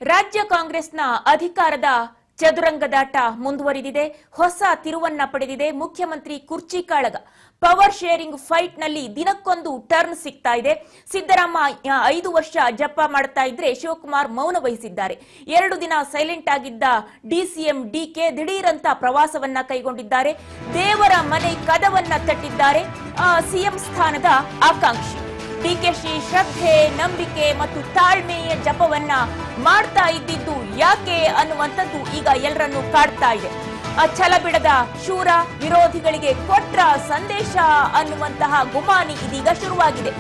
ರಾಜ್ಯ ಕಾಂಗ್ರೆಸ್ನ ಅಧಿಕಾರದ ಚದುರಂಗದಾಟ ಮುಂದುವರಿದಿದೆ. ಹೊಸ ತಿರುವನ್ನ ಪಡೆದಿದೆ. ಮುಖ್ಯಮಂತ್ರಿ ಕುರ್ಚಿ ಕಾಳಗ. ಪವರ್ ಶೇರಿಂಗ್ ಫೈಟ್ ನಲ್ಲಿ ದಿನಕ್ಕೊಂದು ಟರ್ನ್ ಸಿಗ್ತಾ ಇದೆ. ಸಿದ್ದರಾಮಯ್ಯ 5 ವರ್ಷ ಜಪ ಮಾಡ್ತಾ ಇದ್ರೆ ಶಿವಕುಮಾರ್ ಮೌನ ವಹಿಸಿದ್ದಾರೆ. 2 ದಿನ ಸೈಲೆಂಟ್ ಆಗಿದ್ದ ಡಿಸಿಎಂ ಡಿಕೆ ದಿಢೀರಂತ ಪ್ರವಾಸವನ್ನ ಕೈಗೊಂಡಿದ್ದಾರೆ. ದೇವರ ಮನೆ ಕದವನ್ನ ತಟ್ಟಿದ್ದಾರೆ. ಸಿಎಂ ಸ್ಥಾನದ ಆಕಾಂಕ್ಷಿ ಡಿಕೆಶಿ ಶ್ರದ್ಧೆ, ನಂಬಿಕೆ ಮತ್ತು ತಾಳ್ಮೆಯ ಜಪವನ್ನ ಮಾಡ್ತಾ ಇದ್ದಿದ್ದು ಯಾಕೆ ಅನ್ನುವಂಥದ್ದು ಈಗ ಎಲ್ಲರನ್ನೂ ಕಾಡ್ತಾ ಇದೆ. ಛಲಬಿಡದ ಶೂರ, ವಿರೋಧಿಗಳಿಗೆ ಕೊಟ್ರ ಸಂದೇಶ ಅನ್ನುವಂತಹ ಗುಮಾನಿ ಇದೀಗ ಶುರುವಾಗಿದೆ.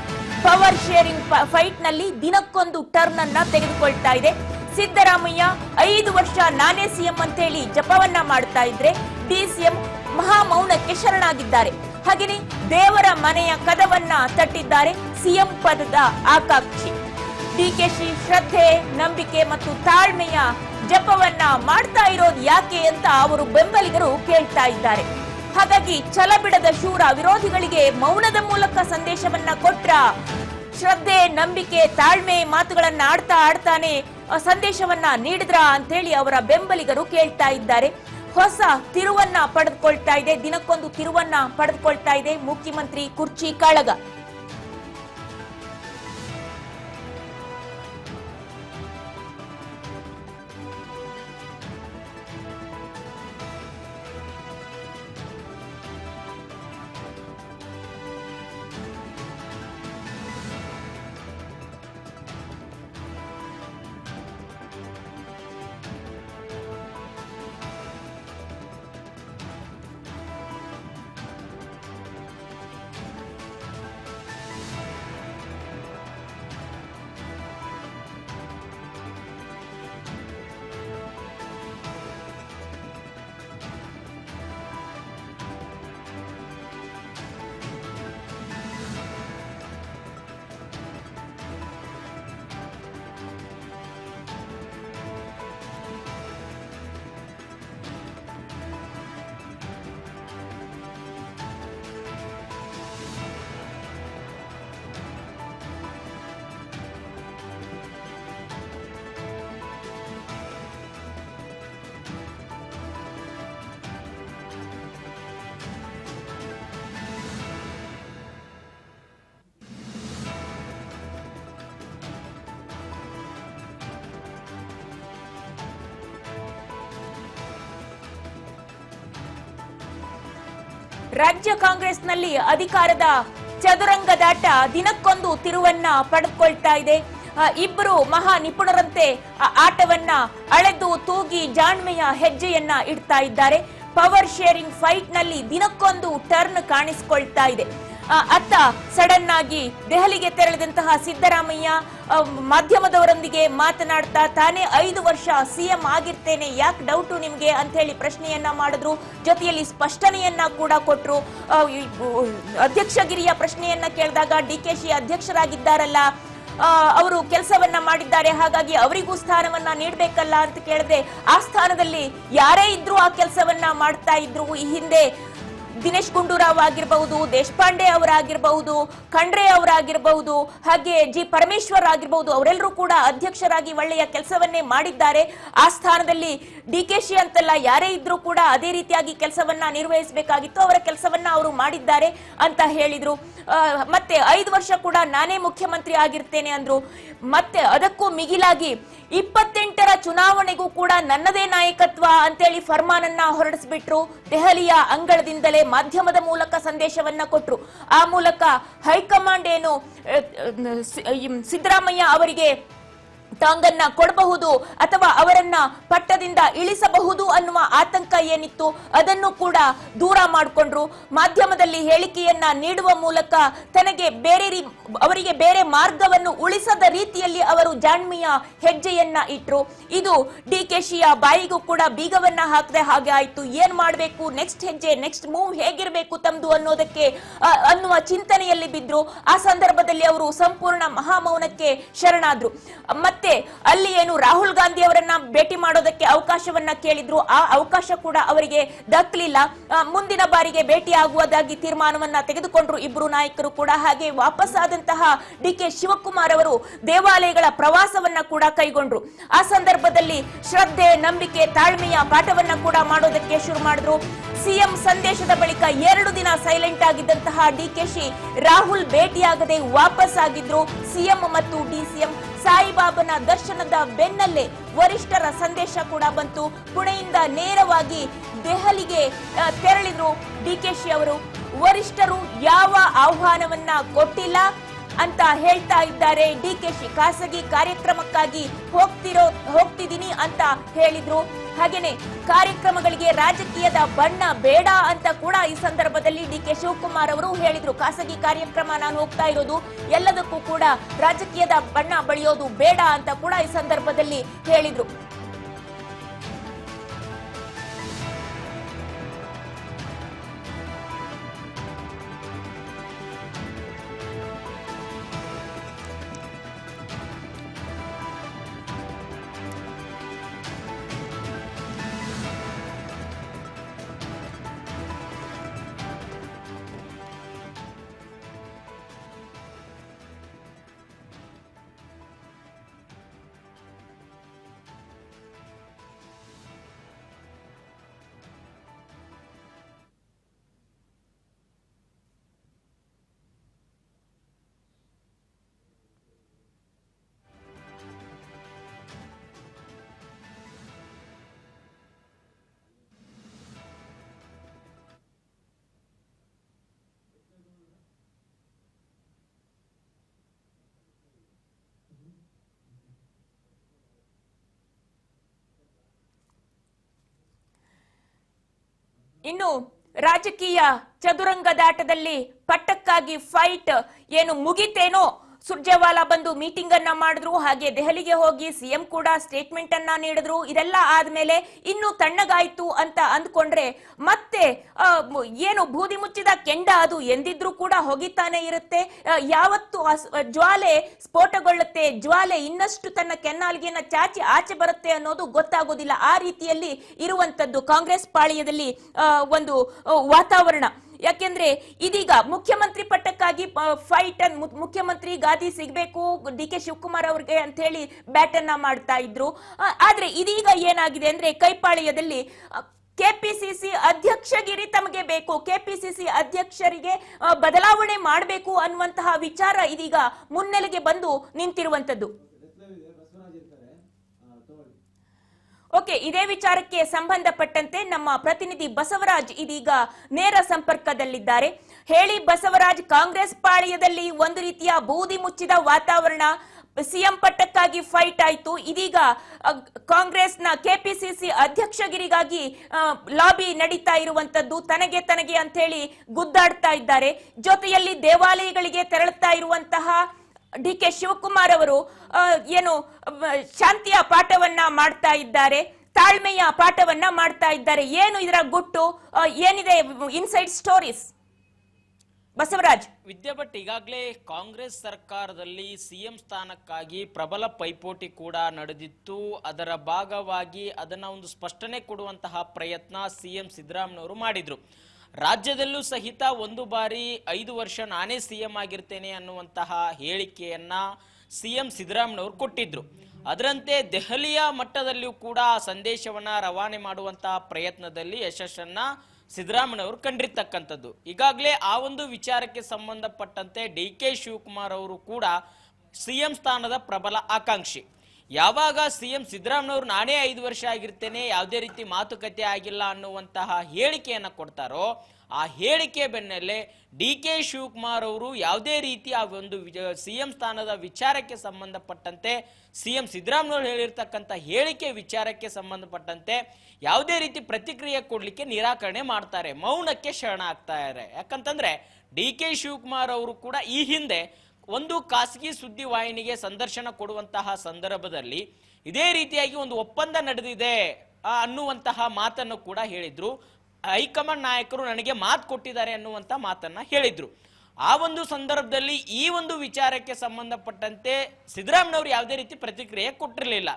ಪವರ್ ಶೇರಿಂಗ್ ಫೈಟ್ ನಲ್ಲಿ ದಿನಕ್ಕೊಂದು ಟರ್ನ್ ಅನ್ನ ತೆಗೆದುಕೊಳ್ತಾ ಇದೆ. ಸಿದ್ದರಾಮಯ್ಯ 5 ವರ್ಷ ನಾನೇ ಸಿಎಂ ಅಂತೇಳಿ ಜಪವನ್ನ ಮಾಡ್ತಾ ಇದ್ರೆ ಡಿಸಿಎಂ ಮಹಾಮೌನಕ್ಕೆ ಶರಣಾಗಿದ್ದಾರೆ. ಹಾಗೆಯೇ ದೇವರ ಮನೆಯ ಕದವನ್ನ ತಟ್ಟಿದ್ದಾರೆ ಸಿಎಂ ಪದದ ಆಕಾಂಕ್ಷಿ. ಡಿಕೆಶಿ ಶ್ರದ್ಧೆ, ನಂಬಿಕೆ ಮತ್ತು ತಾಳ್ಮೆಯ ಜಪವನ್ನ ಮಾಡ್ತಾ ಇರೋದು ಯಾಕೆ ಅಂತ ಅವರು ಬೆಂಬಲಿಗರು ಕೇಳ್ತಾ ಇದ್ದಾರೆ. ಹಾಗಾಗಿ ಛಲಬಿಡದ ಶೂರ, ವಿರೋಧಿಗಳಿಗೆ ಮೌನದ ಮೂಲಕ ಸಂದೇಶವನ್ನ ಕೊಟ್ರ, ಶ್ರದ್ಧೆ, ನಂಬಿಕೆ, ತಾಳ್ಮೆ ಮಾತುಗಳನ್ನ ಆಡ್ತಾನೆ ಸಂದೇಶವನ್ನ ನೀಡಿದ್ರ ಅಂತೇಳಿ ಅವರ ಬೆಂಬಲಿಗರು ಕೇಳ್ತಾ ಇದ್ದಾರೆ. ಹೊಸ ತಿರುವನ್ನ ಪಡೆದುಕೊಳ್ತಾ ಇದೆ. ದಿನಕ್ಕೊಂದು ತಿರುವನ್ನ ಪಡೆದುಕೊಳ್ತಾ ಇದೆ ಮುಖ್ಯಮಂತ್ರಿ ಕುರ್ಚಿ ಕಾಳಗ. ರಾಜ್ಯ ಕಾಂಗ್ರೆಸ್ನಲ್ಲಿ ಅಧಿಕಾರದ ಚದುರಂಗದಾಟ ದಿನಕ್ಕೊಂದು ತಿರುವನ್ನ ಪಡೆದುಕೊಳ್ತಾ ಇದೆ. ಇಬ್ಬರು ಮಹಾ ನಿಪುಣರಂತೆ ಆಟವನ್ನ ಅಳೆದು ತೂಗಿ ಜಾಣ್ಮೆಯ ಹೆಜ್ಜೆಯನ್ನ ಇಡ್ತಾ ಇದ್ದಾರೆ. ಪವರ್ ಶೇರಿಂಗ್ ಫೈಟ್ ನಲ್ಲಿ ದಿನಕ್ಕೊಂದು ಟರ್ನ್ ಕಾಣಿಸಿಕೊಳ್ತಾ ಇದೆ. ಅತ್ತ ಸಡನ್ ಆಗಿ ದೆಹಲಿಗೆ ತೆರಳಿದಂತಹ ಸಿದ್ದರಾಮಯ್ಯ ಮಾಧ್ಯಮದವರೊಂದಿಗೆ ಮಾತನಾಡ್ತಾ ತಾನೇ 5 ವರ್ಷ ಸಿಎಂ ಆಗಿರ್ತೇನೆ, ಯಾಕೆ ಡೌಟು ನಿಮ್ಗೆ ಅಂತ ಹೇಳಿ ಪ್ರಶ್ನೆಯನ್ನ ಮಾಡಿದ್ರು. ಜೊತೆಯಲ್ಲಿ ಸ್ಪಷ್ಟನೆಯನ್ನ ಕೂಡ ಕೊಟ್ರು. ಅಧ್ಯಕ್ಷಗಿರಿಯ ಪ್ರಶ್ನೆಯನ್ನ ಕೇಳಿದಾಗ ಡಿಕೆಶಿ ಅಧ್ಯಕ್ಷರಾಗಿದ್ದಾರಲ್ಲ, ಅವರು ಕೆಲಸವನ್ನ ಮಾಡಿದ್ದಾರೆ, ಹಾಗಾಗಿ ಅವರಿಗೂ ಸ್ಥಾನವನ್ನ ನೀಡಬೇಕಲ್ಲ ಅಂತ ಕೇಳಿದ್ರೆ ಆ ಸ್ಥಾನದಲ್ಲಿ ಯಾರೇ ಇದ್ರು ಆ ಕೆಲಸವನ್ನ ಮಾಡ್ತಾ ಇದ್ರು. ಈ ಹಿಂದೆ ದಿನೇಶ್ ಗುಂಡೂರಾವ್ ಆಗಿರಬಹುದು, ದೇಶಪಾಂಡೆ ಅವರಾಗಿರಬಹುದು, ಖಂಡ್ರೆ ಅವರಾಗಿರಬಹುದು, ಹಾಗೆ ಜಿ ಪರಮೇಶ್ವರ್ ಆಗಿರಬಹುದು, ಅವರೆಲ್ಲರೂ ಕೂಡ ಅಧ್ಯಕ್ಷರಾಗಿ ಒಳ್ಳೆಯ ಕೆಲಸವನ್ನೇ ಮಾಡಿದ್ದಾರೆ. ಆ ಸ್ಥಾನದಲ್ಲಿ ಡಿಕೆಶಿ ಅಂತಲ್ಲ, ಯಾರೇ ಇದ್ರೂ ಕೂಡ ಅದೇ ರೀತಿಯಾಗಿ ಕೆಲಸವನ್ನ ನಿರ್ವಹಿಸಬೇಕಾಗಿತ್ತು, ಅವರ ಕೆಲಸವನ್ನ ಅವರು ಮಾಡಿದ್ದಾರೆ ಅಂತ ಹೇಳಿದ್ರು. ಮತ್ತೆ 5 ವರ್ಷ ಕೂಡ ನಾನೇ ಮುಖ್ಯಮಂತ್ರಿ ಆಗಿರ್ತೇನೆ ಅಂದ್ರು. ಮತ್ತೆ ಅದಕ್ಕೂ ಮಿಗಿಲಾಗಿ 28ರ ಚುನಾವಣೆಗೂ ಕೂಡ ನನ್ನದೇ ನಾಯಕತ್ವ ಅಂತೇಳಿ ಫರ್ಮಾನನ್ನ ಹೊರಡಿಸ್ಬಿಟ್ರು. ದೆಹಲಿಯ ಅಂಗಳದಿಂದಲೇ ಮಾಧ್ಯಮದ ಮೂಲಕ ಸಂದೇಶವನ್ನ ಕೊಟ್ರು. ಆ ಮೂಲಕ ಹೈಕಮಾಂಡ್ ಏನು ಸಿದ್ದರಾಮಯ್ಯ ಅವರಿಗೆ ಟಾಂಗನ್ನ ಕೊಡಬಹುದು ಅಥವಾ ಅವರನ್ನ ಪಟ್ಟದಿಂದ ಇಳಿಸಬಹುದು ಅನ್ನುವ ಆತಂಕ ಏನಿತ್ತು ಅದನ್ನು ಕೂಡ ದೂರ ಮಾಡಿಕೊಂಡ್ರು. ಮಾಧ್ಯಮದಲ್ಲಿ ಹೇಳಿಕೆಯನ್ನ ನೀಡುವ ಮೂಲಕ ತನಗೆ ಅವರಿಗೆ ಬೇರೆ ಮಾರ್ಗವನ್ನು ಉಳಿಸದ ರೀತಿಯಲ್ಲಿ ಅವರು ಜಾಣ್ಮೆಯ ಹೆಜ್ಜೆಯನ್ನ ಇಟ್ರು. ಇದು ಡಿಕೆಶಿಯ ಬಾಯಿಗೂ ಕೂಡ ಬೀಗವನ್ನ ಹಾಕದೆ ಹಾಗೆ ಆಯ್ತು. ಏನ್ ಮಾಡಬೇಕು, ನೆಕ್ಸ್ಟ್ ಹೆಜ್ಜೆ, ನೆಕ್ಸ್ಟ್ ಮೂವ್ ಹೇಗಿರಬೇಕು ತಮ್ದು ಅನ್ನುವ ಚಿಂತನೆಯಲ್ಲಿ ಬಿದ್ರು. ಆ ಸಂದರ್ಭದಲ್ಲಿ ಅವರು ಸಂಪೂರ್ಣ ಮಹಾಮೌನಕ್ಕೆ ಶರಣಾದ್ರು. ಮತ್ತೆ ಹಾಗೆ ಅಲ್ಲಿ ಏನು ರಾಹುಲ್ ಗಾಂಧಿ ಅವರನ್ನ ಭೇಟಿ ಮಾಡೋದಕ್ಕೆ ಅವಕಾಶವನ್ನ ಕೇಳಿದ್ರು, ಆ ಅವಕಾಶ ಕೂಡ ಅವರಿಗೆ ದಕ್ಕಲಿಲ್ಲ. ಮುಂದಿನ ಬಾರಿಗೆ ಭೇಟಿ ಆಗುವುದಾಗಿ ತೀರ್ಮಾನವನ್ನ ತೆಗೆದುಕೊಂಡ್ರು ಇಬ್ರು ನಾಯಕರು ಕೂಡ. ಹಾಗೆ ವಾಪಸ್ ಆದಂತಹ ಡಿಕೆ ಶಿವಕುಮಾರ್ ಅವರು ದೇವಾಲಯಗಳ ಪ್ರವಾಸವನ್ನ ಕೂಡ ಕೈಗೊಂಡ್ರು. ಆ ಸಂದರ್ಭದಲ್ಲಿ ಶ್ರದ್ಧೆ, ನಂಬಿಕೆ, ತಾಳ್ಮೆಯ ಪಾಠವನ್ನ ಕೂಡ ಮಾಡೋದಕ್ಕೆ ಶುರು ಮಾಡಿದ್ರು. ಸಿಎಂ ಸಂದೇಶದ ಬಳಿಕ 2 ದಿನ ಸೈಲೆಂಟ್ ಆಗಿದ್ದಂತಹ ಡಿಕೆಶಿ ರಾಹುಲ್ ಭೇಟಿಯಾಗದೆ ವಾಪಸ್ ಆಗಿದ್ರು. ಸಿಎಂ ಮತ್ತು ಡಿಸಿಎಂ ಸಾಯಿಬಾಬನ ದರ್ಶನದ ಬೆನ್ನಲ್ಲೇ ವರಿಷ್ಠರ ಸಂದೇಶ ಕೂಡ ಬಂತು. ಪುಣೆಯಿಂದ ನೇರವಾಗಿ ದೆಹಲಿಗೆ ತೆರಳಿದ್ರು ಡಿಕೆಶಿ ಅವರು. ವರಿಷ್ಠರು ಯಾವ ಆಹ್ವಾನವನ್ನ ಕೊಟ್ಟಿಲ್ಲ ಅಂತ ಹೇಳ್ತಾ ಇದ್ದಾರೆ ಡಿಕೆಶಿ. ಖಾಸಗಿ ಕಾರ್ಯಕ್ರಮಕ್ಕಾಗಿ ಹೋಗ್ತಿದ್ದೀನಿ ಅಂತ ಹೇಳಿದ್ರು. ಹಾಗೇನೆ ಕಾರ್ಯಕ್ರಮಗಳಿಗೆ ರಾಜಕೀಯದ ಬಣ್ಣ ಬೇಡ ಅಂತ ಕೂಡ ಈ ಸಂದರ್ಭದಲ್ಲಿ ಡಿಕೆ ಶಿವಕುಮಾರ್ ಅವರು ಹೇಳಿದ್ರು. ಖಾಸಗಿ ಕಾರ್ಯಕ್ರಮ ನಾನು ಹೋಗ್ತಾ ಇರೋದು, ಎಲ್ಲದಕ್ಕೂ ಕೂಡ ರಾಜಕೀಯದ ಬಣ್ಣ ಬಳಿಯೋದು ಬೇಡ ಅಂತ ಕೂಡ ಈ ಸಂದರ್ಭದಲ್ಲಿ ಹೇಳಿದ್ರು. ಇನ್ನು ರಾಜಕೀಯ ಚದುರಂಗದಾಟದಲ್ಲಿ ಪಟ್ಟಕ್ಕಾಗಿ ಫೈಟ್ ಏನು ಮುಗಿತೇನೋ, ಸುರ್ಜೇವಾಲಾ ಬಂದು ಮೀಟಿಂಗ್ ಅನ್ನ ಮಾಡಿದ್ರು. ಹಾಗೆ ದೆಹಲಿಗೆ ಹೋಗಿ ಸಿಎಂ ಕೂಡ ಸ್ಟೇಟ್ಮೆಂಟ್ ಅನ್ನ ನೀಡಿದ್ರು. ಇದೆಲ್ಲ ಆದ್ಮೇಲೆ ಇನ್ನು ತಣ್ಣಗಾಯ್ತು ಅಂತ ಅಂದ್ಕೊಂಡ್ರೆ ಮತ್ತೆ ಏನು ಬೂದಿ ಮುಚ್ಚಿದ ಕೆಂಡ ಅದು ಎಂದಿದ್ರು ಕೂಡ ಹೊಗಿತಾನೆ ಇರುತ್ತೆ. ಯಾವತ್ತು ಜ್ವಾಲೆ ಸ್ಫೋಟಗೊಳ್ಳುತ್ತೆ, ಜ್ವಾಲೆ ಇನ್ನಷ್ಟು ತನ್ನ ಕೆನ್ನಾಲ್ಗೆನ ಚಾಚಿ ಆಚೆ ಬರುತ್ತೆ ಅನ್ನೋದು ಗೊತ್ತಾಗೋದಿಲ್ಲ. ಆ ರೀತಿಯಲ್ಲಿ ಇರುವಂತದ್ದು ಕಾಂಗ್ರೆಸ್ ಪಾಳ್ಯದಲ್ಲಿ ಒಂದು ವಾತಾವರಣ. ಯಾಕೆಂದ್ರೆ ಇದೀಗ ಮುಖ್ಯಮಂತ್ರಿ ಪಟ್ಟಕ್ಕಾಗಿ ಫೈಟ್, ಮುಖ್ಯಮಂತ್ರಿ ಗಾದಿ ಸಿಗಬೇಕು ಡಿಕೆ ಶಿವಕುಮಾರ್ ಅವ್ರಿಗೆ ಅಂತ ಹೇಳಿ ಬ್ಯಾಟ್ ಅನ್ನ ಮಾಡ್ತಾ ಇದ್ರು. ಆದ್ರೆ ಇದೀಗ ಏನಾಗಿದೆ ಅಂದ್ರೆ ಕೈಪಾಳ್ಯದಲ್ಲಿ ಕೆಪಿಸಿಸಿ ಅಧ್ಯಕ್ಷಗಿರಿ ತಮಗೆ ಬೇಕು, ಕೆಪಿಸಿಸಿ ಅಧ್ಯಕ್ಷರಿಗೆ ಬದಲಾವಣೆ ಮಾಡಬೇಕು ಅನ್ನುವಂತಹ ವಿಚಾರ ಇದೀಗ ಮುನ್ನೆಲೆಗೆ ಬಂದು ನಿಂತಿರುವಂತದ್ದು. ಓಕೆ, ಇದೇ ವಿಚಾರಕ್ಕೆ ಸಂಬಂಧಪಟ್ಟಂತೆ ನಮ್ಮ ಪ್ರತಿನಿಧಿ ಬಸವರಾಜ್ ಇದೀಗ ನೇರ ಸಂಪರ್ಕದಲ್ಲಿದ್ದಾರೆ. ಹೇಳಿ ಬಸವರಾಜ್, ಕಾಂಗ್ರೆಸ್ ಪಾಳ್ಯದಲ್ಲಿ ಒಂದು ರೀತಿಯ ಬೂದಿ ಮುಚ್ಚಿದ ವಾತಾವರಣ, ಸಿಎಂ ಪಟ್ಟಕ್ಕಾಗಿ ಫೈಟ್ ಆಯ್ತು. ಇದೀಗ ಕಾಂಗ್ರೆಸ್ನ ಕೆಪಿಸಿಸಿ ಅಧ್ಯಕ್ಷಗಿರಿಗಾಗಿ ಲಾಬಿ ನಡೀತಾ ಇರುವಂತದ್ದು. ತನಗೆ ಅಂತ ಹೇಳಿ ಗುದ್ದಾಡ್ತಾ ಇದ್ದಾರೆ. ಜೊತೆಯಲ್ಲಿ ದೇವಾಲಯಗಳಿಗೆ ತೆರಳುತ್ತಾ ಇರುವಂತಹ ಡಿಕೆ ಶಿವಕುಮಾರ್ ಅವರು ಏನು ಶಾಂತಿಯ ಪಾಠವನ್ನ ಮಾಡ್ತಾ ಇದ್ದಾರೆ, ತಾಳ್ಮೆಯ ಪಾಠವನ್ನ ಮಾಡ್ತಾ ಇದ್ದಾರೆ. ಏನು ಇದರ ಗುಟ್ಟು, ಏನಿದೆ ಇನ್ಸೈಡ್ ಸ್ಟೋರೀಸ್? ಬಸವರಾಜ್. ವಿದ್ಯಾಭಟ್, ಈಗಾಗಲೇ ಕಾಂಗ್ರೆಸ್ ಸರ್ಕಾರದಲ್ಲಿ ಸಿಎಂ ಸ್ಥಾನಕ್ಕಾಗಿ ಪ್ರಬಲ ಪೈಪೋಟಿ ಕೂಡ ನಡೆದಿತ್ತು. ಅದರ ಭಾಗವಾಗಿ ಅದನ್ನ ಒಂದು ಸ್ಪಷ್ಟನೆ ಕೊಡುವಂತಹ ಪ್ರಯತ್ನ ಸಿಎಂ ಸಿದ್ದರಾಮಯ್ಯನವರು ಮಾಡಿದ್ರು. ರಾಜ್ಯದಲ್ಲೂ ಸಹಿತ ಒಂದು ಬಾರಿ 5 ವರ್ಷ ನಾನೇ ಸಿಎಂ ಆಗಿರ್ತೇನೆ ಅನ್ನುವಂತಹ ಹೇಳಿಕೆಯನ್ನ ಸಿಎಂ ಸಿದ್ದರಾಮಯ್ಯನವರು ಕೊಟ್ಟಿದ್ರು. ಅದರಂತೆ ದೆಹಲಿಯ ಮಟ್ಟದಲ್ಲಿಯೂ ಕೂಡ ಸಂದೇಶವನ್ನ ರವಾನೆ ಮಾಡುವಂತಹ ಪ್ರಯತ್ನದಲ್ಲಿ ಯಶಸ್ಸನ್ನ ಸಿದ್ದರಾಮಯ್ಯನವರು ಕಂಡಿರ್ತಕ್ಕಂಥದ್ದು. ಈಗಾಗಲೇ ಆ ಒಂದು ವಿಚಾರಕ್ಕೆ ಸಂಬಂಧಪಟ್ಟಂತೆ ಡಿಕೆ ಶಿವಕುಮಾರ್ ಅವರು ಕೂಡ ಸಿಎಂ ಸ್ಥಾನದ ಪ್ರಬಲ ಆಕಾಂಕ್ಷಿ. ಯಾವಾಗ ಸಿಎಂ ಸಿದ್ದರಾಮಯ್ಯವರು ನಾನೇ 5 ವರ್ಷ ಆಗಿರ್ತೇನೆ, ಯಾವುದೇ ರೀತಿ ಮಾತುಕತೆ ಆಗಿಲ್ಲ ಅನ್ನುವಂತಹ ಹೇಳಿಕೆಯನ್ನ ಕೊಡ್ತಾರೋ, ಆ ಹೇಳಿಕೆ ಬೆನ್ನಲ್ಲೇ ಡಿಕೆ ಶಿವಕುಮಾರ್ ಅವರು ಯಾವುದೇ ರೀತಿ ಆ ಒಂದು ಸಿಎಂ ಸ್ಥಾನದ ವಿಚಾರಕ್ಕೆ ಸಂಬಂಧಪಟ್ಟಂತೆ, ಸಿಎಂ ಸಿದ್ದರಾಮಯ್ಯವರು ಹೇಳಿರ್ತಕ್ಕಂಥ ಹೇಳಿಕೆ ವಿಚಾರಕ್ಕೆ ಸಂಬಂಧಪಟ್ಟಂತೆ ಯಾವುದೇ ರೀತಿ ಪ್ರತಿಕ್ರಿಯೆ ಕೊಡ್ಲಿಕ್ಕೆ ನಿರಾಕರಣೆ ಮಾಡ್ತಾರೆ, ಮೌನಕ್ಕೆ ಶರಣ ಆಗ್ತಾರೆ. ಯಾಕಂತಂದ್ರೆ ಡಿಕೆ ಶಿವಕುಮಾರ್ ಅವರು ಕೂಡ ಈ ಹಿಂದೆ ಒಂದು ಖಾಸಗಿ ಸುದ್ದಿ ವಾಹಿನಿಗೆ ಸಂದರ್ಶನ ಕೊಡುವಂತಹ ಸಂದರ್ಭದಲ್ಲಿ ಇದೇ ರೀತಿಯಾಗಿ ಒಂದು ಒಪ್ಪಂದ ನಡೆದಿದೆ ಅನ್ನುವಂತಹ ಮಾತನ್ನು ಕೂಡ ಹೇಳಿದ್ರು. ಹೈಕಮಾಂಡ್ ನಾಯಕರು ನನಗೆ ಮಾತು ಕೊಟ್ಟಿದ್ದಾರೆ ಅನ್ನುವಂತ ಮಾತನ್ನ ಹೇಳಿದ್ರು. ಆ ಒಂದು ಸಂದರ್ಭದಲ್ಲಿ ಈ ಒಂದು ವಿಚಾರಕ್ಕೆ ಸಂಬಂಧಪಟ್ಟಂತೆ ಸಿದ್ದರಾಮಯ್ಯನವರು ಯಾವುದೇ ರೀತಿ ಪ್ರತಿಕ್ರಿಯೆ ಕೊಟ್ಟಿರಲಿಲ್ಲ.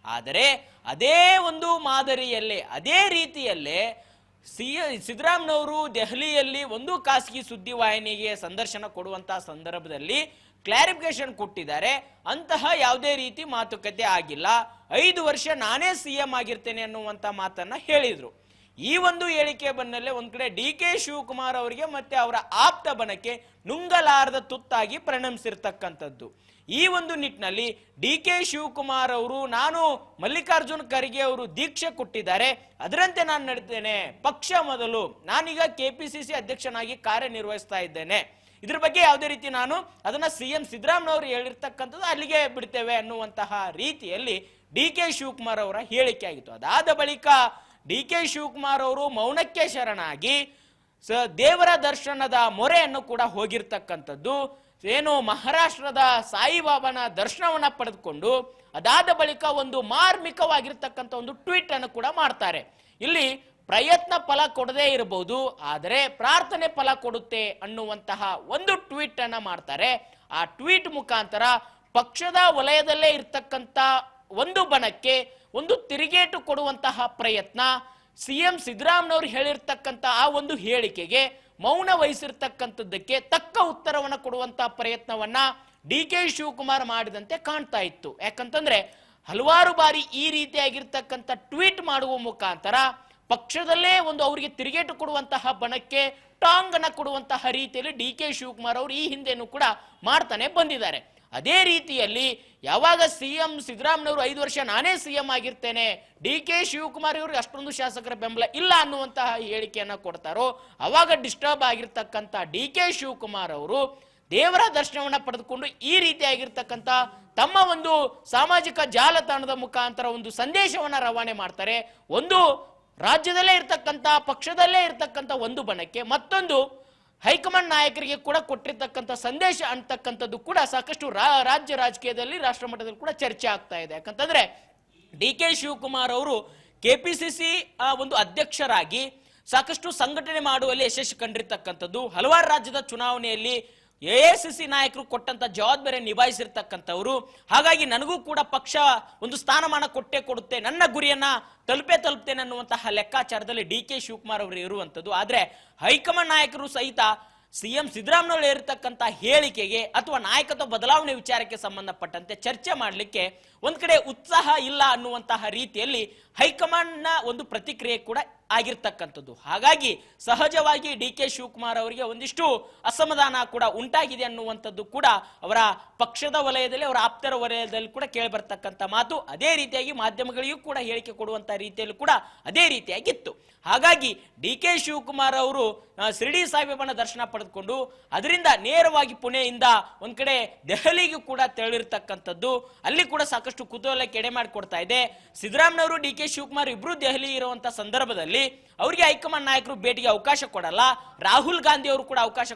ಆದರೆ ಅದೇ ಒಂದು ಮಾದರಿಯಲ್ಲೇ ಅದೇ ರೀತಿಯಲ್ಲೇ ಸಿದ್ದರಾಮಯ್ಯನವರು ದೆಹಲಿಯಲ್ಲಿ ಒಂದು ಖಾಸಗಿ ಸುದ್ದಿವಾಹಿನಿಗೆ ಸಂದರ್ಶನ ಕೊಡುವಂತಹ ಸಂದರ್ಭದಲ್ಲಿ ಕ್ಲಾರಿಫಿಕೇಶನ್ ಕೊಟ್ಟಿದ್ದಾರೆ. ಅಂತಹ ಯಾವುದೇ ರೀತಿ ಮಾತುಕತೆ ಆಗಿಲ್ಲ, 5 ವರ್ಷ ನಾನೇ ಸಿಎಂ ಆಗಿರ್ತೇನೆ ಅನ್ನುವಂತ ಮಾತನ್ನ ಹೇಳಿದ್ರು. ಈ ಒಂದು ಹೇಳಿಕೆ ಬೆನ್ನಲ್ಲೇ ಒಂದ್ ಕಡೆ DK ಶಿವಕುಮಾರ್ ಅವರಿಗೆ ಮತ್ತೆ ಅವರ ಆಪ್ತ ಬಣಕ್ಕೆ ನುಂಗಲಾರದ ತುತ್ತಾಗಿ ಪರಿಣಮಿಸಿರ್ತಕ್ಕಂಥದ್ದು. ಈ ಒಂದು ನಿಟ್ಟಿನಲ್ಲಿ DK ಶಿವಕುಮಾರ್ ಅವರು ನಾನು ಮಲ್ಲಿಕಾರ್ಜುನ್ ಖರ್ಗೆ ಅವರು ದೀಕ್ಷೆ ಕೊಟ್ಟಿದ್ದಾರೆ, ಅದರಂತೆ ನಾನು ನಡೀತೇನೆ, ಪಕ್ಷ ಮೊದಲು, ನಾನೀಗ KPCC ಅಧ್ಯಕ್ಷನಾಗಿ ಕಾರ್ಯನಿರ್ವಹಿಸ್ತಾ ಇದ್ದೇನೆ, ಇದ್ರ ಬಗ್ಗೆ ಯಾವುದೇ ರೀತಿ ನಾನು ಅದನ್ನ CM ಸಿದ್ದರಾಮಯ್ಯನವರು ಹೇಳಿರ್ತಕ್ಕಂಥದ್ದು ಅಲ್ಲಿಗೆ ಬಿಡ್ತೇವೆ ಅನ್ನುವಂತಹ ರೀತಿಯಲ್ಲಿ DK ಶಿವಕುಮಾರ್ ಅವರ ಹೇಳಿಕೆ ಆಗಿತ್ತು. ಅದಾದ ಬಳಿಕ DK ಶಿವಕುಮಾರ್ ಅವರು ಮೌನಕ್ಕೆ ಶರಣಾಗಿ ದೇವರ ದರ್ಶನದ ಮೊರೆಯನ್ನು ಕೂಡ ಹೋಗಿರ್ತಕ್ಕಂಥದ್ದು. ಏನು ಮಹಾರಾಷ್ಟ್ರದ ಸಾಯಿಬಾಬಾನ ದರ್ಶನವನ್ನ ಪಡೆದುಕೊಂಡು ಅದಾದ ಬಳಿಕ ಒಂದು ಮಾರ್ಮಿಕವಾಗಿರ್ತಕ್ಕಂಥ ಒಂದು ಟ್ವೀಟ್ ಅನ್ನು ಕೂಡ ಮಾಡ್ತಾರೆ. ಇಲ್ಲಿ ಪ್ರಯತ್ನ ಫಲ ಕೊಡದೇ ಇರಬಹುದು, ಆದರೆ ಪ್ರಾರ್ಥನೆ ಫಲ ಕೊಡುತ್ತೆ ಅನ್ನುವಂತಹ ಒಂದು ಟ್ವೀಟ್ ಅನ್ನ ಮಾಡ್ತಾರೆ. ಆ ಟ್ವೀಟ್ ಮುಖಾಂತರ ಪಕ್ಷದ ವಲಯದಲ್ಲೇ ಇರ್ತಕ್ಕಂಥ ಒಂದು ಬಣಕ್ಕೆ ಒಂದು ತಿರುಗೇಟು ಕೊಡುವಂತಹ ಪ್ರಯತ್ನ, CM ಸಿದ್ದರಾಮಯ್ಯನವರು ಹೇಳಿರ್ತಕ್ಕಂಥ ಆ ಒಂದು ಹೇಳಿಕೆಗೆ ಮೌನ ವಹಿಸಿರ್ತಕ್ಕಂಥದ್ದಕ್ಕೆ ತಕ್ಕ ಉತ್ತರವನ್ನು ಕೊಡುವಂತಹ ಪ್ರಯತ್ನವನ್ನ DK ಶಿವಕುಮಾರ್ ಮಾಡಿದಂತೆ ಕಾಣ್ತಾ ಇತ್ತು. ಯಾಕಂತಂದ್ರೆ ಹಲವಾರು ಬಾರಿ ಈ ರೀತಿಯಾಗಿರ್ತಕ್ಕಂಥ ಟ್ವೀಟ್ ಮಾಡುವ ಮುಖಾಂತರ ಪಕ್ಷದಲ್ಲೇ ಒಂದು ಅವರಿಗೆ ತಿರುಗೇಟು ಕೊಡುವಂತಹ ಬಣಕ್ಕೆ ಟಾಂಗ್ ಅನ್ನ ಕೊಡುವಂತಹ ರೀತಿಯಲ್ಲಿ DK ಶಿವಕುಮಾರ್ ಅವರು ಈ ಹಿಂದೆನೂ ಕೂಡ ಮಾಡ್ತಾನೆ ಬಂದಿದ್ದಾರೆ. ಅದೇ ರೀತಿಯಲ್ಲಿ ಯಾವಾಗ CM ಸಿದ್ದರಾಮಯ್ಯನವರು 5 ವರ್ಷ ನಾನೇ CM ಆಗಿರ್ತೇನೆ, DK ಶಿವಕುಮಾರ್ ಇವ್ರಿಗೆ ಅಷ್ಟೊಂದು ಶಾಸಕರ ಬೆಂಬಲ ಇಲ್ಲ ಅನ್ನುವಂತಹ ಹೇಳಿಕೆಯನ್ನ ಕೊಡ್ತಾರೋ ಅವಾಗ ಡಿಸ್ಟರ್ಬ್ ಆಗಿರ್ತಕ್ಕಂಥ DK ಶಿವಕುಮಾರ್ ಅವರು ದೇವರ ದರ್ಶನವನ್ನ ಪಡೆದುಕೊಂಡು ಈ ರೀತಿಯಾಗಿರ್ತಕ್ಕಂಥ ತಮ್ಮ ಒಂದು ಸಾಮಾಜಿಕ ಜಾಲತಾಣದ ಮುಖಾಂತರ ಒಂದು ಸಂದೇಶವನ್ನ ರವಾನೆ ಮಾಡ್ತಾರೆ. ಒಂದು ರಾಜ್ಯದಲ್ಲೇ ಇರ್ತಕ್ಕಂಥ ಪಕ್ಷದಲ್ಲೇ ಇರ್ತಕ್ಕಂಥ ಒಂದು ಬಣಕ್ಕೆ ಮತ್ತೊಂದು ಹೈಕಮಾಂಡ್ ನಾಯಕರಿಗೆ ಕೂಡ ಕೊಟ್ಟಿರ್ತಕ್ಕಂಥ ಸಂದೇಶ ಅಂತಕ್ಕಂಥದ್ದು ಕೂಡ ಸಾಕಷ್ಟು ರಾಜ್ಯ ರಾಜಕೀಯದಲ್ಲಿ ರಾಷ್ಟ್ರ ಮಟ್ಟದಲ್ಲಿ ಕೂಡ ಚರ್ಚೆ ಆಗ್ತಾ ಇದೆ. ಯಾಕಂತಂದ್ರೆ DK ಶಿವಕುಮಾರ್ ಅವರು KPCC ಒಂದು ಅಧ್ಯಕ್ಷರಾಗಿ ಸಾಕಷ್ಟು ಸಂಘಟನೆ ಮಾಡುವಲ್ಲಿ ಯಶಸ್ಸು ಕಂಡಿರ್ತಕ್ಕಂಥದ್ದು, ಹಲವಾರು ರಾಜ್ಯದ ಚುನಾವಣೆಯಲ್ಲಿ AICC ನಾಯಕರು ಕೊಟ್ಟಂತ ಜವಾಬ್ದಾರಿ ನಿಭಾಯಿಸಿರ್ತಕ್ಕಂಥವ್ರು. ಹಾಗಾಗಿ ನನಗೂ ಕೂಡ ಪಕ್ಷ ಒಂದು ಸ್ಥಾನಮಾನ ಕೊಟ್ಟೇ ಕೊಡುತ್ತೆ, ನನ್ನ ಗುರಿಯನ್ನ ತಲುಪೇನೆ ಅನ್ನುವಂತಹ ಲೆಕ್ಕಾಚಾರದಲ್ಲಿ DK ಶಿವಕುಮಾರ್ ಅವರು ಇರುವಂತದ್ದು. ಆದ್ರೆ ಹೈಕಮಾಂಡ್ ನಾಯಕರು ಸಹಿತ CM ಸಿದ್ದರಾಮಯ್ಯ ಇರತಕ್ಕಂತ ಹೇಳಿಕೆಗೆ ಅಥವಾ ನಾಯಕತ್ವ ಬದಲಾವಣೆ ವಿಚಾರಕ್ಕೆ ಸಂಬಂಧಪಟ್ಟಂತೆ ಚರ್ಚೆ ಮಾಡಲಿಕ್ಕೆ ಒಂದ್ ಕಡೆ ಉತ್ಸಾಹ ಇಲ್ಲ ಅನ್ನುವಂತಹ ರೀತಿಯಲ್ಲಿ ಹೈಕಮಾಂಡ್ ನ ಒಂದು ಪ್ರತಿಕ್ರಿಯೆ ಕೂಡ ಆಗಿರ್ತಕ್ಕಂಥದ್ದು. ಹಾಗಾಗಿ ಸಹಜವಾಗಿ DK ಶಿವಕುಮಾರ್ ಅವರಿಗೆ ಒಂದಿಷ್ಟು ಅಸಮಾಧಾನ ಕೂಡ ಉಂಟಾಗಿದೆ ಅನ್ನುವಂಥದ್ದು ಕೂಡ ಅವರ ಪಕ್ಷದ ವಲಯದಲ್ಲಿ, ಅವರ ಆಪ್ತರ ವಲಯದಲ್ಲಿ ಕೂಡ ಕೇಳಿ ಬರ್ತಕ್ಕಂಥ ಮಾತು. ಅದೇ ರೀತಿಯಾಗಿ ಮಾಧ್ಯಮಗಳಿಗೂ ಕೂಡ ಹೇಳಿಕೆ ಕೊಡುವಂತ ರೀತಿಯಲ್ಲಿ ಕೂಡ ಅದೇ ರೀತಿಯಾಗಿತ್ತು. ಹಾಗಾಗಿ DK ಶಿವಕುಮಾರ್ ಅವರು ಶಿರ್ಡಿ ಸಾಯಿಬಾಬಾನ ದರ್ಶನ ಪಡೆದುಕೊಂಡು ಅದರಿಂದ ನೇರವಾಗಿ ಪುಣೆಯಿಂದ ಒಂದ್ ಕಡೆ ದೆಹಲಿಗೂ ಕೂಡ ತೆರಳಿರ್ತಕ್ಕಂಥದ್ದು. ಅಲ್ಲಿ ಕೂಡ ಸಾಕಷ್ಟು ಕುತೂಹಲಕ್ಕೆ ಎಡೆ ಮಾಡಿಕೊಡ್ತಾ ಇದೆ. ಸಿದ್ದರಾಮಯ್ಯನವರು DK ಶಿವಕುಮಾರ್ ಇಬ್ರು ದೆಹಲಿ ಇರುವಂತಹ ಸಂದರ್ಭದಲ್ಲಿ ಅವರಿಗೆ ಹೈಕಮಾಂಡ್ ನಾಯಕರು ಭೇಟಿಗೆ ಅವಕಾಶ ಕೊಡಲ್ಲ, ರಾಹುಲ್ ಗಾಂಧಿ ಅವರು ಕೂಡ ಅವಕಾಶ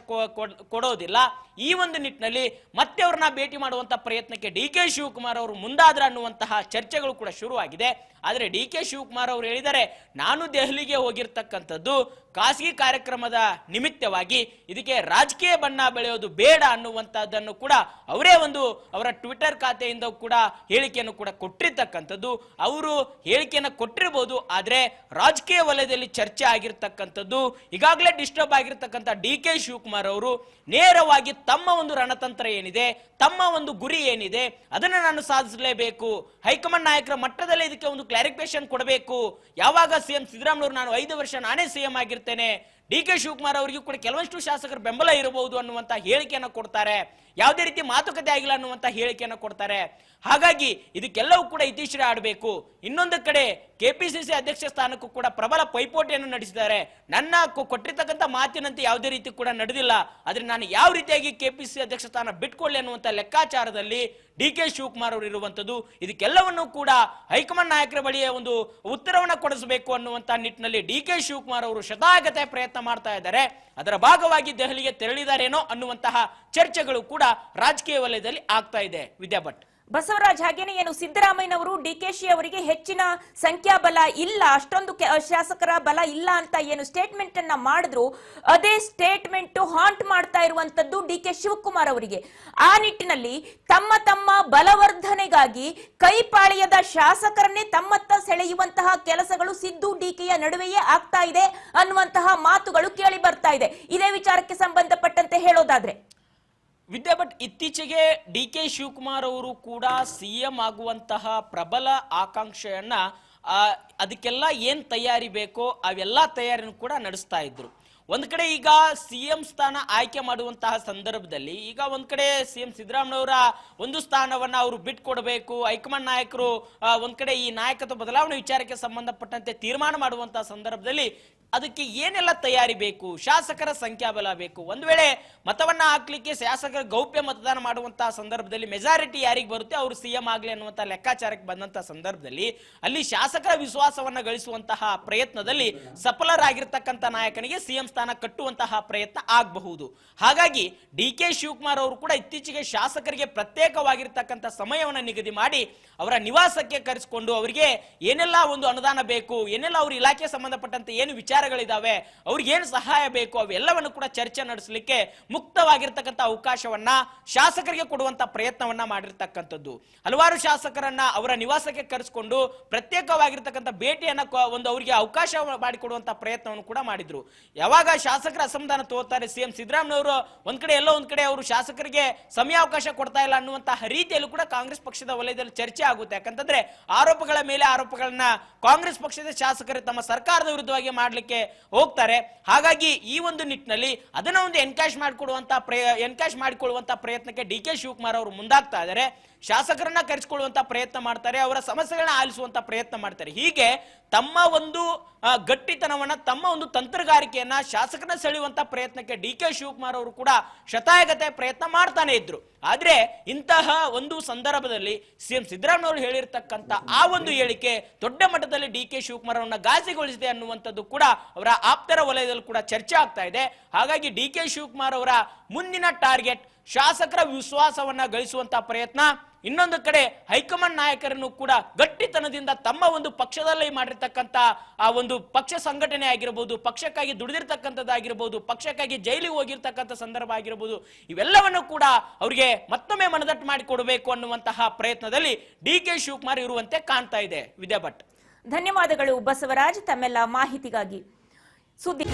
ಕೊಡೋದಿಲ್ಲ. ಈ ಒಂದು ನಿಟ್ಟಿನಲ್ಲಿ ಮತ್ತೆ ಅವ್ರನ್ನ ಭೇಟಿ ಮಾಡುವಂತಹ ಪ್ರಯತ್ನಕ್ಕೆ DK ಶಿವಕುಮಾರ್ ಅವರು ಮುಂದಾದ್ರ ಅನ್ನುವಂತಹ ಚರ್ಚೆಗಳು ಕೂಡ ಶುರುವಾಗಿದೆ. ಆದ್ರೆ DK ಶಿವಕುಮಾರ್ ಅವರು ಹೇಳಿದ್ದಾರೆ, ನಾನು ದೆಹಲಿಗೆ ಹೋಗಿರ್ತಕ್ಕಂಥದ್ದು ಖಾಸಗಿ ಕಾರ್ಯಕ್ರಮದ ನಿಮಿತ್ತವಾಗಿ, ಇದಕ್ಕೆ ರಾಜಕೀಯ ಬಣ್ಣ ಬೆಳೆಯೋದು ಬೇಡ ಅನ್ನುವಂತಹದ್ದನ್ನು ಕೂಡ ಅವರೇ ಒಂದು ಅವರ ಟ್ವಿಟರ್ ಖಾತೆಯಿಂದ ಕೂಡ ಹೇಳಿಕೆಯನ್ನು ಕೂಡ ಕೊಟ್ಟಿರ್ತಕ್ಕಂಥದ್ದು. ಅವರು ಹೇಳಿಕೆಯನ್ನು ಕೊಟ್ಟಿರಬಹುದು, ಆದ್ರೆ ರಾಜಕೀಯ ವಲಯದಲ್ಲಿ ಚರ್ಚೆ ಆಗಿರ್ತಕ್ಕಂಥದ್ದು. ಈಗಾಗಲೇ ಡಿಸ್ಟರ್ಬ್ ಆಗಿರ್ತಕ್ಕಂಥ DK ಶಿವಕುಮಾರ್ ಅವರು ನೇರವಾಗಿ ತಮ್ಮ ಒಂದು ರಣತಂತ್ರ ಏನಿದೆ, ತಮ್ಮ ಒಂದು ಗುರಿ ಏನಿದೆ, ಅದನ್ನ ನಾನು ಸಾಧಿಸಲೇಬೇಕು, ಹೈಕಮಾಂಡ್ ನಾಯಕರ ಮಟ್ಟದಲ್ಲಿ ಇದಕ್ಕೆ ಒಂದು ಕ್ಲಾರಿಫಿಕೇಶನ್ ಕೊಡಬೇಕು. ಯಾವಾಗ CM ಸಿದ್ದರಾಮಯ್ಯ ನಾನು 5 ವರ್ಷ ನಾನೇ CM ಆಗಿರ್ತೇನೆ, DK ಶಿವಕುಮಾರ್ ಅವರಿಗೂ ಕೂಡ ಕೆಲವಷ್ಟು ಶಾಸಕರ ಬೆಂಬಲ ಇರಬಹುದು ಅನ್ನುವಂತ ಹೇಳಿಕೆಯನ್ನು ಕೊಡ್ತಾರೆ. ಯಾವುದೇ ರೀತಿ ಮಾತುಕತೆ ಆಗಿಲ್ಲ ಅನ್ನುವಂತ ಹೇಳಿಕೆಯನ್ನು ಕೊಡ್ತಾರೆ. ಹಾಗಾಗಿ ಇದಕ್ಕೆಲ್ಲವೂ ಕೂಡ ಇತಿಶ್ರೀ ಆಡಬೇಕು. ಇನ್ನೊಂದು ಕಡೆ KPCC ಅಧ್ಯಕ್ಷ ಸ್ಥಾನಕ್ಕೂ ಕೂಡ ಪ್ರಬಲ ಪೈಪೋಟಿಯನ್ನು ನಡೆಸಿದ್ದಾರೆ. ನನ್ನ ಕೊಟ್ಟಿರ್ತಕ್ಕಂಥ ಮಾತಿನಂತೆ ಯಾವುದೇ ರೀತಿ ಕೂಡ ನಡೆದಿಲ್ಲ, ಆದ್ರೆ ನಾನು ಯಾವ ರೀತಿಯಾಗಿ KPCC ಅಧ್ಯಕ್ಷ ಸ್ಥಾನ ಬಿಟ್ಕೊಳ್ಳಿ ಅನ್ನುವಂತ ಲೆಕ್ಕಾಚಾರದಲ್ಲಿ DK ಶಿವಕುಮಾರ್ ಅವರು ಇರುವಂತದ್ದು. ಇದಕ್ಕೆಲ್ಲವನ್ನು ಕೂಡ ಹೈಕಮಾಂಡ್ ನಾಯಕರ ಬಳಿಯ ಒಂದು ಉತ್ತರವನ್ನು ಕೊಡಿಸಬೇಕು ಅನ್ನುವಂತ ನಿಟ್ಟಿನಲ್ಲಿ DK ಶಿವಕುಮಾರ್ ಅವರು ಶತಾಗತೆ ಪ್ರಯತ್ನ ಮಾಡ್ತಾ ಇದ್ದಾರೆ. ಅದರ ಭಾಗವಾಗಿ ದೆಹಲಿಗೆ ತೆರಳಿದಾರೇನೋ ಅನ್ನುವಂತಹ ಚರ್ಚೆಗಳು ಕೂಡ ರಾಜಕೀಯ ವಲಯದಲ್ಲಿ ಆಗ್ತಾ ಇದೆ. ವಿದ್ಯಾ ಭಟ್. ಬಸವರಾಜ್, ಹಾಗೇನೆ ಏನು ಸಿದ್ದರಾಮಯ್ಯನವರು ಡಿಕೆಶಿ ಅವರಿಗೆ ಹೆಚ್ಚಿನ ಸಂಖ್ಯಾಬಲ ಇಲ್ಲ, ಅಷ್ಟೊಂದು ಶಾಸಕರ ಬಲ ಇಲ್ಲ ಅಂತ ಏನು ಸ್ಟೇಟ್ಮೆಂಟ್ ಅನ್ನ ಮಾಡಿದ್ರು, ಅದೇ ಸ್ಟೇಟ್ಮೆಂಟ್ ಹಾಂಟ್ ಮಾಡ್ತಾ ಇರುವಂತದ್ದು ಡಿಕೆ ಶಿವಕುಮಾರ್ ಅವರಿಗೆ. ಆ ನಿಟ್ಟಿನಲ್ಲಿ ತಮ್ಮ ತಮ್ಮ ಬಲವರ್ಧನೆಗಾಗಿ ಕೈಪಾಳ್ಯದ ಶಾಸಕರನ್ನೇ ತಮ್ಮತ್ತ ಸೆಳೆಯುವಂತಹ ಕೆಲಸಗಳು ಸಿದ್ದು ಡಿಕೆಯ ನಡುವೆಯೇ ಆಗ್ತಾ ಇದೆ ಅನ್ನುವಂತಹ ಮಾತುಗಳು ಕೇಳಿ ಬರ್ತಾ ಇದೆ. ಇದೇ ವಿಚಾರಕ್ಕೆ ಸಂಬಂಧಪಟ್ಟಂತೆ ಹೇಳೋದಾದ್ರೆ ವಿದ್ಯಾ ಭಟ್, ಇತ್ತೀಚೆಗೆ ಡಿ ಕೆ ಶಿವಕುಮಾರ್ ಅವರು ಕೂಡ ಸಿಎಂ ಆಗುವಂತಹ ಪ್ರಬಲ ಆಕಾಂಕ್ಷೆಯನ್ನ ಅದಕ್ಕೆಲ್ಲ ಏನ್ ತಯಾರಿ ಬೇಕೋ ಅವೆಲ್ಲ ತಯಾರಿನೂ ಕೂಡ ನಡೆಸ್ತಾ ಇದ್ರು. ಒಂದ್ ಕಡೆ ಈಗ ಸಿಎಂ ಸ್ಥಾನ ಆಯ್ಕೆ ಮಾಡುವಂತಹ ಸಂದರ್ಭದಲ್ಲಿ ಈಗ ಒಂದ್ ಕಡೆ ಸಿಎಂ ಸಿದ್ದರಾಮಯ್ಯನವರ ಒಂದು ಸ್ಥಾನವನ್ನ ಅವರು ಬಿಟ್ಕೊಡ್ಬೇಕು, ಹೈಕಮಾಂಡ್ ನಾಯಕರು ಒಂದ್ ಕಡೆ ಈ ನಾಯಕತ್ವ ಬದಲಾವಣೆ ವಿಚಾರಕ್ಕೆ ಸಂಬಂಧಪಟ್ಟಂತೆ ತೀರ್ಮಾನ ಮಾಡುವಂತಹ ಸಂದರ್ಭದಲ್ಲಿ ಅದಕ್ಕೆ ಏನೆಲ್ಲ ತಯಾರಿ ಬೇಕು, ಶಾಸಕರ ಸಂಖ್ಯಾಬಲ ಬೇಕು. ಒಂದ್ ವೇಳೆ ಮತವನ್ನ ಹಾಕ್ಲಿಕ್ಕೆ ಶಾಸಕರ ಗೌಪ್ಯ ಮತದಾನ ಮಾಡುವಂತಹ ಸಂದರ್ಭದಲ್ಲಿ ಮೆಜಾರಿಟಿ ಯಾರಿಗೆ ಬರುತ್ತೆ ಅವರು ಸಿಎಂ ಆಗ್ಲಿ ಅನ್ನುವಂತಹ ಲೆಕ್ಕಾಚಾರಕ್ಕೆ ಬಂದಂತಹ ಸಂದರ್ಭದಲ್ಲಿ ಅಲ್ಲಿ ಶಾಸಕರ ವಿಶ್ವಾಸವನ್ನ ಗಳಿಸುವಂತಹ ಪ್ರಯತ್ನದಲ್ಲಿ ಸಫಲರಾಗಿರ್ತಕ್ಕಂಥ ನಾಯಕನಿಗೆ ಸಿಎಂ ಸ್ಥಾನ ಕಟ್ಟುವಂತಹ ಪ್ರಯತ್ನ ಆಗಬಹುದು. ಹಾಗಾಗಿ ಡಿ ಕೆ ಶಿವಕುಮಾರ್ ಅವರು ಕೂಡ ಇತ್ತೀಚೆಗೆ ಶಾಸಕರಿಗೆ ಪ್ರತ್ಯೇಕವಾಗಿರ್ತಕ್ಕಂಥ ಸಮಯವನ್ನು ನಿಗದಿ ಮಾಡಿ ಅವರ ನಿವಾಸಕ್ಕೆ ಕರೆಸಿಕೊಂಡು ಅವರಿಗೆ ಏನೆಲ್ಲ ಒಂದು ಅನುದಾನ ಬೇಕು, ಏನೆಲ್ಲ ಅವ್ರ ಇಲಾಖೆ ಸಂಬಂಧಪಟ್ಟಂತೆ ಏನು ವಿಚಾರಗಳಿದಾವೆ, ಅವ್ರಿಗೆ ಏನು ಸಹಾಯ ಬೇಕು ಅವೆಲ್ಲವನ್ನು ಕೂಡ ಚರ್ಚೆ ನಡೆಸಲಿಕ್ಕೆ ಮುಕ್ತವಾಗಿರ್ತಕ್ಕಂಥ ಅವಕಾಶವನ್ನ ಶಾಸಕರಿಗೆ ಕೊಡುವಂತ ಪ್ರಯತ್ನವನ್ನ ಮಾಡಿರ್ತಕ್ಕಂಥದ್ದು. ಹಲವಾರು ಶಾಸಕರನ್ನ ಅವರ ನಿವಾಸಕ್ಕೆ ಕರೆಸಿಕೊಂಡು ಪ್ರತ್ಯೇಕವಾಗಿರ್ತಕ್ಕಂಥ ಭೇಟಿಯನ್ನ ಒಂದು ಅವರಿಗೆ ಅವಕಾಶ ಮಾಡಿಕೊಡುವಂತ ಪ್ರಯತ್ನವನ್ನು ಕೂಡ ಮಾಡಿದ್ರು. ಯಾವಾಗ ಶಾಸಕರ ಅಸಮಾಧಾನ ತೋರ್ತಾರೆ ಸಿಎಂ ಸಿದ್ದರಾಮಯ್ಯನವರು ಒಂದ್ ಕಡೆ ಎಲ್ಲೋ ಒಂದ್ ಕಡೆ ಅವರು ಶಾಸಕರಿಗೆ ಸಮಯಾವಕಾಶ ಕೊಡ್ತಾ ಇಲ್ಲ ಅನ್ನುವಂತಹ ರೀತಿಯಲ್ಲೂ ಕೂಡ ಕಾಂಗ್ರೆಸ್ ಪಕ್ಷದ ವಲಯದಲ್ಲಿ ಚರ್ಚೆ ಆಗುತ್ತೆ. ಯಾಕಂತಂದ್ರೆ ಆರೋಪಗಳ ಮೇಲೆ ಆರೋಪಗಳನ್ನ ಕಾಂಗ್ರೆಸ್ ಪಕ್ಷದ ಶಾಸಕರು ತಮ್ಮ ಸರ್ಕಾರದ ವಿರುದ್ಧವಾಗಿ ಮಾಡ್ಲಿಕ್ಕೆ ಹೋಗ್ತಾರೆ. ಹಾಗಾಗಿ ಈ ಒಂದು ನಿಟ್ಟಿನಲ್ಲಿ ಅದನ್ನ ಒಂದು ಎನ್ಕ್ಯಾಶ್ ಮಾಡಿಕೊಳ್ಳುವಂತ ಪ್ರಯತ್ನಕ್ಕೆ ಡಿ ಕೆ ಶಿವಕುಮಾರ್ ಅವರು ಮುಂದಾಗ್ತಾ ಇದ್ದಾರೆ. ಶಾಸಕರನ್ನ ಕರೆಸಿಕೊಳ್ಳುವಂತ ಪ್ರಯತ್ನ ಮಾಡ್ತಾರೆ, ಅವರ ಸಮಸ್ಯೆಗಳನ್ನ ಆಲಿಸುವಂತ ಪ್ರಯತ್ನ ಮಾಡ್ತಾರೆ. ಹೀಗೆ ತಮ್ಮ ಒಂದು ಗಟ್ಟಿತನವನ್ನ, ತಮ್ಮ ಒಂದು ತಂತ್ರಗಾರಿಕೆಯನ್ನ ಶಾಸಕರನ್ನ ಸೆಳೆಯುವಂತ ಪ್ರಯತ್ನಕ್ಕೆ ಡಿ ಕೆ ಶಿವಕುಮಾರ್ ಅವರು ಕೂಡ ಶತಾಯಗತೆ ಪ್ರಯತ್ನ ಮಾಡ್ತಾನೆ ಇದ್ರು. ಆದ್ರೆ ಇಂತಹ ಒಂದು ಸಂದರ್ಭದಲ್ಲಿ ಸಿಎಂ ಸಿದ್ದರಾಮಯ್ಯ ಹೇಳಿರ್ತಕ್ಕಂಥ ಆ ಒಂದು ಹೇಳಿಕೆ ದೊಡ್ಡ ಮಟ್ಟದಲ್ಲಿ ಡಿ ಕೆ ಶಿವಕುಮಾರ್ ಅವರನ್ನ ಗಾಸಿಗೊಳಿಸಿದೆ ಅನ್ನುವಂಥದ್ದು ಕೂಡ ಅವರ ಆಪ್ತರ ವಲಯದಲ್ಲಿ ಕೂಡ ಚರ್ಚೆ ಆಗ್ತಾ ಇದೆ. ಹಾಗಾಗಿ ಡಿ ಕೆ ಶಿವಕುಮಾರ್ ಅವರ ಮುಂದಿನ ಟಾರ್ಗೆಟ್ ಶಾಸಕರ ವಿಶ್ವಾಸವನ್ನ ಗಳಿಸುವಂತಹ ಪ್ರಯತ್ನ, ಇನ್ನೊಂದು ಕಡೆ ಹೈಕಮಾಂಡ್ ನಾಯಕರನ್ನು ಕೂಡ ಗಟ್ಟಿತನದಿಂದ ತಮ್ಮ ಒಂದು ಪಕ್ಷದಲ್ಲಿ ಮಾಡಿರ್ತಕ್ಕಂಥ ಆ ಒಂದು ಪಕ್ಷ ಸಂಘಟನೆ ಆಗಿರಬಹುದು, ಪಕ್ಷಕ್ಕಾಗಿ ದುಡಿದಿರ್ತಕ್ಕಂಥದ್ದಾಗಿರ್ಬೋದು, ಪಕ್ಷಕ್ಕಾಗಿ ಜೈಲಿಗೆ ಹೋಗಿರ್ತಕ್ಕಂಥ ಸಂದರ್ಭ ಆಗಿರಬಹುದು, ಇವೆಲ್ಲವನ್ನು ಕೂಡ ಅವರಿಗೆ ಮತ್ತೊಮ್ಮೆ ಮನದಟ್ಟು ಮಾಡಿಕೊಡಬೇಕು ಅನ್ನುವಂತಹ ಪ್ರಯತ್ನದಲ್ಲಿ ಡಿ ಕೆ ಶಿವಕುಮಾರ್ ಇರುವಂತೆ ಕಾಣ್ತಾ ಇದೆ. ವಿದ್ಯಾ ಭಟ್, ಧನ್ಯವಾದಗಳು ಬಸವರಾಜ್ ತಮ್ಮೆಲ್ಲ ಮಾಹಿತಿಗಾಗಿ. ಸುದ್ದಿ